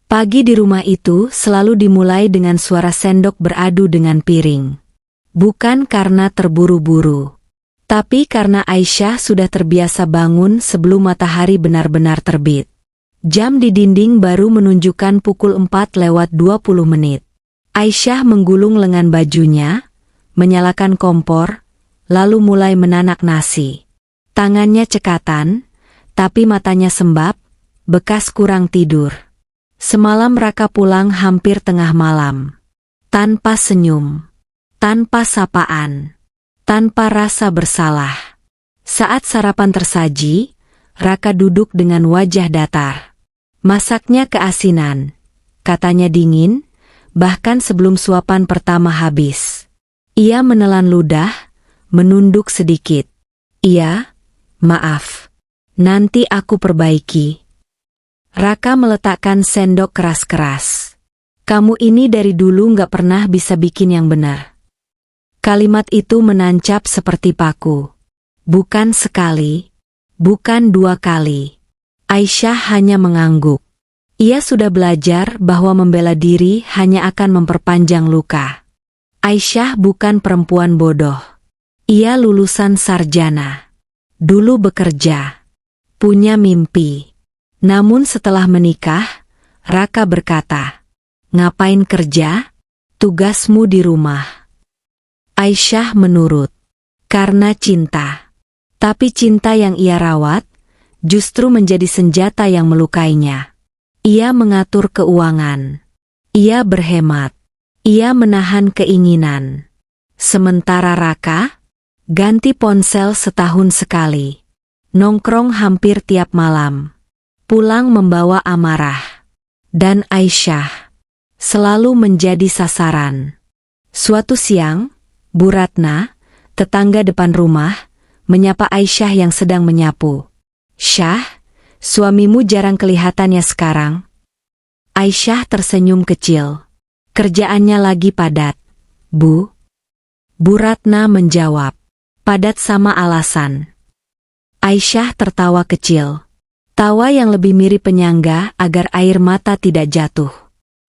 Pagi di rumah itu selalu dimulai dengan suara sendok beradu dengan piring. Bukan karena terburu-buru, tapi karena Aisyah sudah terbiasa bangun sebelum matahari benar-benar terbit. Jam di dinding baru menunjukkan pukul 4:20. Aisyah menggulung lengan bajunya, menyalakan kompor, lalu mulai menanak nasi. Tangannya cekatan, tapi matanya sembab, bekas kurang tidur. Semalam Raka pulang hampir tengah malam. Tanpa senyum, tanpa sapaan, tanpa rasa bersalah. Saat sarapan tersaji, Raka duduk dengan wajah datar. Masaknya keasinan, katanya dingin, bahkan sebelum suapan pertama habis. Ia menelan ludah, menunduk sedikit. Iya, maaf. Nanti aku perbaiki. Raka meletakkan sendok keras-keras. Kamu ini dari dulu nggak pernah bisa bikin yang benar. Kalimat itu menancap seperti paku. Bukan sekali, bukan 2 kali. Aisyah hanya mengangguk. Ia sudah belajar bahwa membela diri hanya akan memperpanjang luka. Aisyah bukan perempuan bodoh. Ia lulusan sarjana. Dulu bekerja. Punya mimpi. Namun setelah menikah, Raka berkata, "Ngapain kerja? Tugasmu di rumah." Aisyah menurut. Karena cinta. Tapi cinta yang ia rawat, justru menjadi senjata yang melukainya. Ia mengatur keuangan. Ia berhemat. Ia menahan keinginan. Sementara Raka, ganti ponsel setahun sekali. Nongkrong hampir tiap malam. Pulang membawa amarah. Dan Aisyah selalu menjadi sasaran. Suatu siang, Bu Ratna, tetangga depan rumah, menyapa Aisyah yang sedang menyapu. "Syah, suamimu jarang kelihatannya sekarang." Aisyah tersenyum kecil. "Kerjaannya lagi padat, Bu." Bu Ratna menjawab. "Padat sama alasan." Aisyah tertawa kecil. Tawa yang lebih mirip penyangga agar air mata tidak jatuh.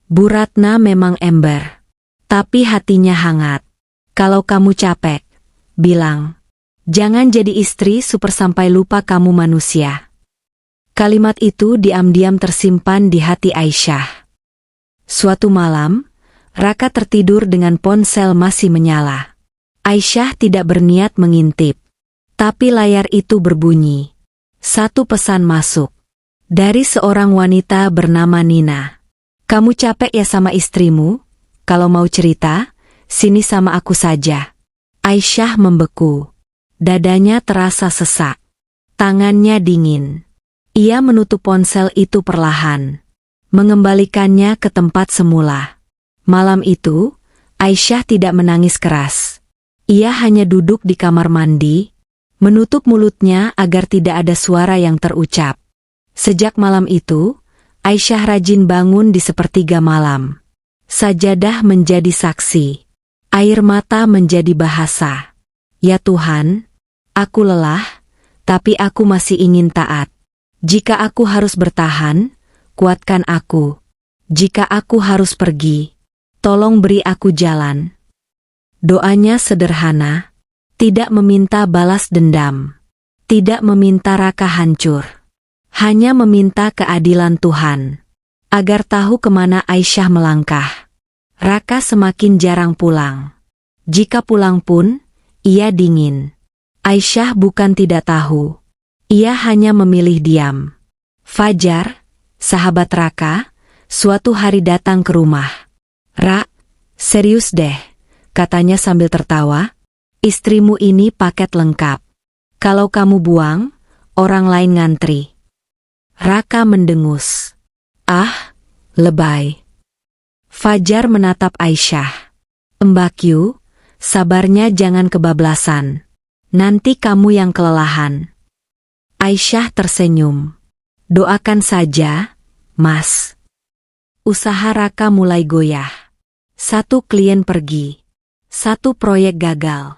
Bu Ratna memang ember. Tapi hatinya hangat. "Kalau kamu capek, bilang. Jangan jadi istri super sampai lupa kamu manusia." Kalimat itu diam-diam tersimpan di hati Aisyah. Suatu malam, Raka tertidur dengan ponsel masih menyala. Aisyah tidak berniat mengintip. Tapi layar itu berbunyi. Satu pesan masuk. Dari seorang wanita bernama Nina. "Kamu capek ya sama istrimu? Kalau mau cerita, sini sama aku saja." Aisyah membeku. Dadanya terasa sesak. Tangannya dingin. Ia menutup ponsel itu perlahan. Mengembalikannya ke tempat semula. Malam itu, Aisyah tidak menangis keras. Ia hanya duduk di kamar mandi, menutup mulutnya agar tidak ada suara yang terucap. Sejak malam itu, Aisyah rajin bangun di sepertiga malam. Sajadah menjadi saksi. Air mata menjadi bahasa. "Ya Tuhan, aku lelah, tapi aku masih ingin taat. Jika aku harus bertahan, kuatkan aku. Jika aku harus pergi, tolong beri aku jalan." Doanya sederhana. Tidak meminta balas dendam. Tidak meminta Raka hancur. Hanya meminta keadilan Tuhan. Agar tahu kemana Aisyah melangkah. Raka semakin jarang pulang. Jika pulang pun, ia dingin. Aisyah bukan tidak tahu. Ia hanya memilih diam. Fajar, sahabat Raka, suatu hari datang ke rumah. "Ra, serius deh," katanya sambil tertawa. "Istrimu ini paket lengkap. Kalau kamu buang, orang lain ngantri." Raka mendengus. "Ah, lebay." Fajar menatap Aisyah. "Mbak Yu, sabarnya jangan kebablasan. Nanti kamu yang kelelahan." Aisyah tersenyum. "Doakan saja, Mas." Usaha Raka mulai goyah. 1 klien pergi. 1 proyek gagal.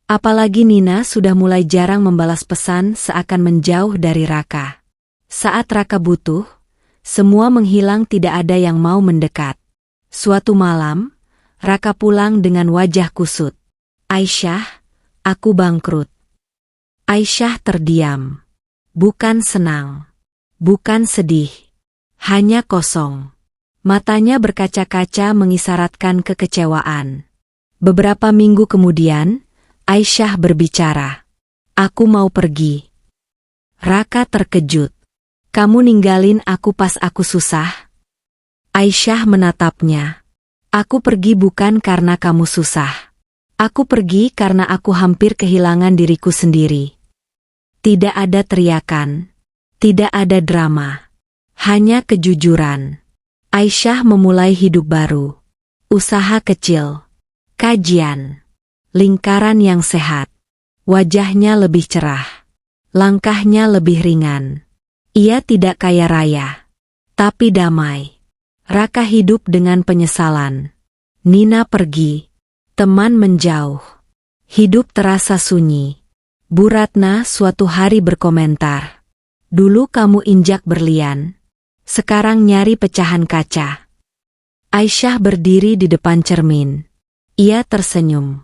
Apalagi Nina sudah mulai jarang membalas pesan seakan menjauh dari Raka. Saat Raka butuh, Semua menghilang, tidak ada yang mau mendekat. Suatu malam, Raka pulang dengan wajah kusut. Aisyah, aku bangkrut. Aisyah terdiam. Bukan senang. Bukan sedih. Hanya kosong. Matanya berkaca-kaca mengisyaratkan kekecewaan. Beberapa minggu kemudian, Aisyah berbicara. Aku mau pergi. Raka terkejut. Kamu ninggalin aku pas aku susah? Aisyah menatapnya. Aku pergi bukan karena kamu susah. Aku pergi karena aku hampir kehilangan diriku sendiri. Tidak ada teriakan. Tidak ada drama. Hanya kejujuran. Aisyah memulai hidup baru. Usaha kecil. Kajian. Lingkaran yang sehat. Wajahnya lebih cerah. Langkahnya lebih ringan. Ia tidak kaya raya. Tapi damai. Raka hidup dengan penyesalan. Nina pergi. Teman menjauh. Hidup terasa sunyi. Bu Ratna suatu hari berkomentar. Dulu kamu injak berlian. Sekarang nyari pecahan kaca. Aisyah berdiri di depan cermin. Ia tersenyum.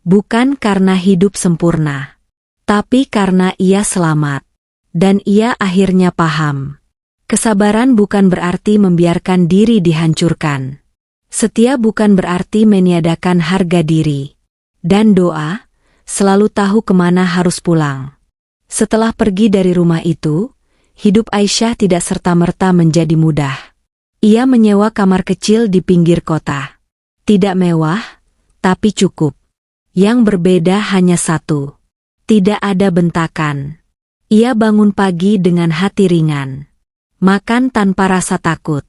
Bukan karena hidup sempurna. Tapi karena ia selamat. Dan ia akhirnya paham. Kesabaran bukan berarti membiarkan diri dihancurkan. Setia bukan berarti meniadakan harga diri. Dan doa, selalu tahu kemana harus pulang. Setelah pergi dari rumah itu, hidup Aisyah tidak serta-merta menjadi mudah. Ia menyewa kamar kecil di pinggir kota. Tidak mewah, tapi cukup. Yang berbeda hanya satu. Tidak ada bentakan. Ia bangun pagi dengan hati ringan. Makan tanpa rasa takut.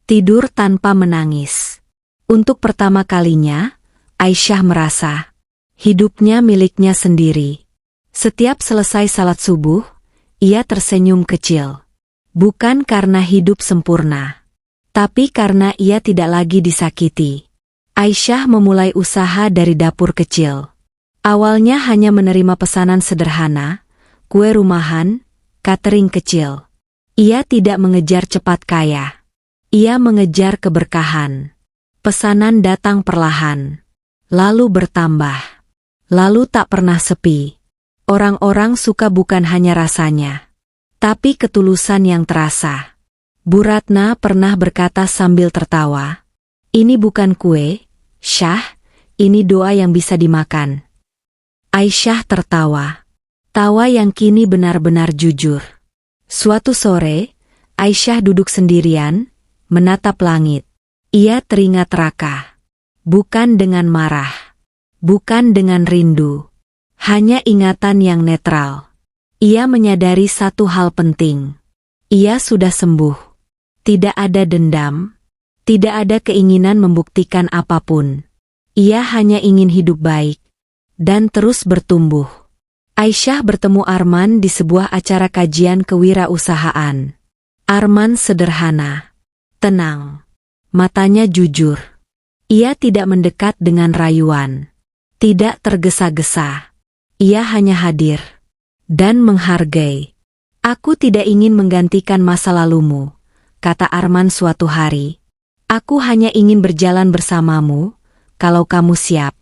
Tidur tanpa menangis. Untuk pertama kalinya, Aisyah merasa hidupnya miliknya sendiri. Setiap selesai salat subuh, ia tersenyum kecil. Bukan karena hidup sempurna, tapi karena ia tidak lagi disakiti. Aisyah memulai usaha dari dapur kecil. Awalnya hanya menerima pesanan sederhana, kue rumahan, catering kecil. Ia tidak mengejar cepat kaya. Ia mengejar keberkahan. Pesanan datang perlahan. Lalu bertambah. Lalu tak pernah sepi. Orang-orang suka bukan hanya rasanya, tapi ketulusan yang terasa. Bu Ratna pernah berkata sambil tertawa. Ini bukan kue, Syah, ini doa yang bisa dimakan. Aisyah tertawa. Tawa yang kini benar-benar jujur. Suatu sore, Aisyah duduk sendirian, menatap langit. Ia teringat Raka. Bukan dengan marah. Bukan dengan rindu. Hanya ingatan yang netral. Ia menyadari satu hal penting. Ia sudah sembuh. Tidak ada dendam. Tidak ada keinginan membuktikan apapun. Ia hanya ingin hidup baik. Dan terus bertumbuh. Aisyah bertemu Arman di sebuah acara kajian kewirausahaan. Arman sederhana, tenang, matanya jujur. Ia tidak mendekat dengan rayuan, tidak tergesa-gesa. Ia hanya hadir dan menghargai. Aku tidak ingin menggantikan masa lalumu, kata Arman suatu hari. Aku hanya ingin berjalan bersamamu, kalau kamu siap.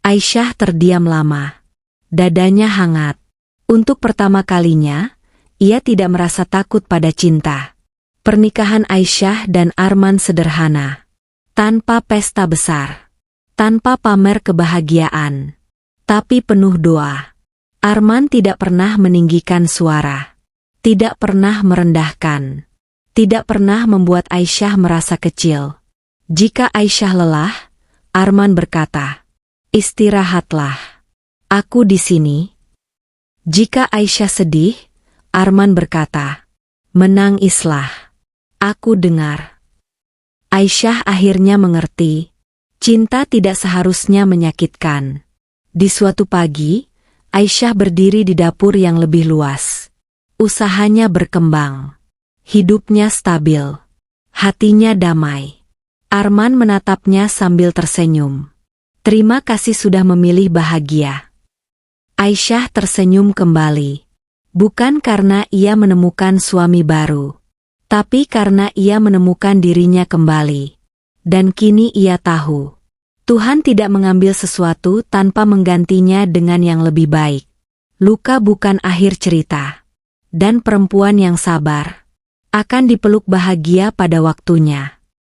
Aisyah terdiam lama. Dadanya hangat. Untuk pertama kalinya, ia tidak merasa takut pada cinta. Pernikahan Aisyah dan Arman sederhana. Tanpa pesta besar. Tanpa pamer kebahagiaan. Tapi penuh doa. Arman tidak pernah meninggikan suara. Tidak pernah merendahkan. Tidak pernah membuat Aisyah merasa kecil. Jika Aisyah lelah, Arman berkata, istirahatlah. Aku di sini. Jika Aisyah sedih, Arman berkata, menangislah. Aku dengar. Aisyah akhirnya mengerti. Cinta tidak seharusnya menyakitkan. Di suatu pagi, Aisyah berdiri di dapur yang lebih luas. Usahanya berkembang. Hidupnya stabil. Hatinya damai. Arman menatapnya sambil tersenyum. Terima kasih sudah memilih bahagia. Aisyah tersenyum kembali. Bukan karena ia menemukan suami baru, Tapi karena ia menemukan dirinya kembali. Dan kini ia tahu. Tuhan tidak mengambil sesuatu tanpa menggantinya dengan yang lebih baik. Luka bukan akhir cerita. Dan perempuan yang sabar akan dipeluk bahagia pada waktunya.